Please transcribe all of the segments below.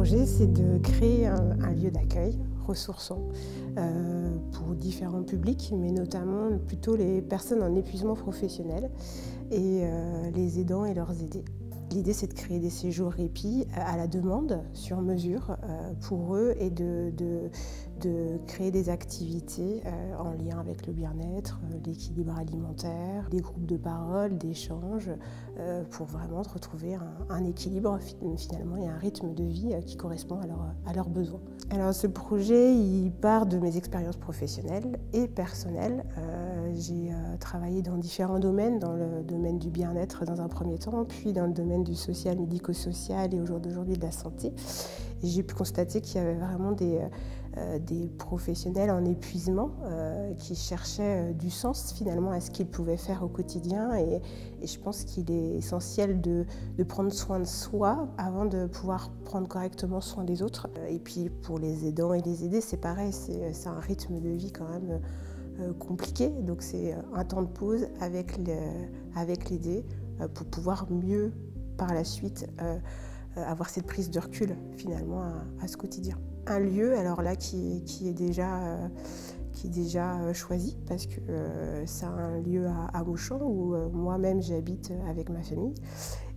projet, c'est de créer un lieu d'accueil ressourçant pour différents publics, mais notamment plutôt les personnes en épuisement professionnel et les aidants et leurs aidés. L'idée, c'est de créer des séjours répit à la demande, sur mesure, pour eux et de créer des activités en lien avec le bien-être, l'équilibre alimentaire, des groupes de parole, d'échanges, pour vraiment retrouver un équilibre finalement et un rythme de vie qui correspond à leurs besoins. Alors ce projet, il part de mes expériences professionnelles et personnelles. J'ai travaillé dans différents domaines, dans le domaine du bien-être dans un premier temps, puis dans le domaine du social, médico-social et au jour d'aujourd'hui de la santé. Et j'ai pu constater qu'il y avait vraiment des professionnels en épuisement qui cherchaient du sens finalement à ce qu'ils pouvaient faire au quotidien. Et je pense qu'il est essentiel de prendre soin de soi avant de pouvoir prendre correctement soin des autres. Et puis pour les aidants et les aidés, c'est pareil, c'est un rythme de vie quand même compliqué. Donc c'est un temps de pause avec l'aidé pour pouvoir mieux par la suite avoir cette prise de recul finalement à ce quotidien. Un lieu alors là qui est déjà choisi parce que c'est un lieu à Auchan où moi-même j'habite avec ma famille.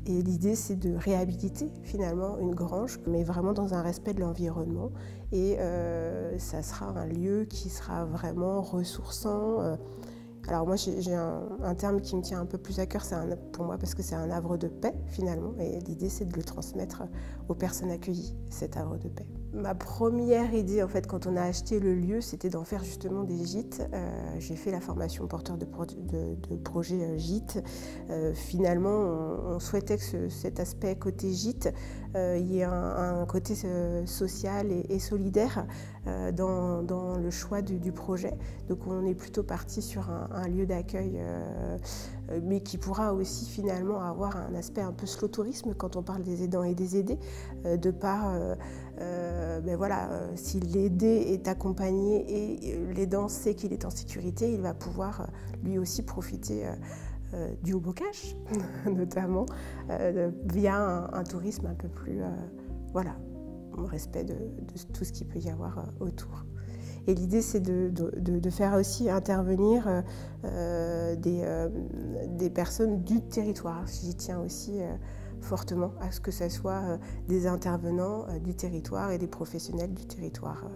Et l'idée, c'est de réhabiliter finalement une grange, mais vraiment dans un respect de l'environnement. Et ça sera un lieu qui sera vraiment ressourçant. Alors moi, j'ai un terme qui me tient un peu plus à cœur, pour moi, parce que c'est un havre de paix finalement. Et l'idée, c'est de le transmettre aux personnes accueillies, cet havre de paix. Ma première idée, en fait, quand on a acheté le lieu, c'était d'en faire justement des gîtes. J'ai fait la formation porteur de projet gîte. Finalement, on souhaitait que cet aspect côté gîte, il y ait un côté social et solidaire dans le choix du projet. Donc on est plutôt parti sur un lieu d'accueil, mais qui pourra aussi finalement avoir un aspect un peu slow tourisme quand on parle des aidants et des aidés, de par si l'aidé est accompagné et l'aidant sait qu'il est en sécurité, il va pouvoir lui aussi profiter du haut-bocage, notamment via un tourisme un peu plus au respect de tout ce qu'il peut y avoir autour. Et l'idée, c'est de faire aussi intervenir des personnes du territoire. J'y tiens aussi fortement à ce que ce soit des intervenants du territoire et des professionnels du territoire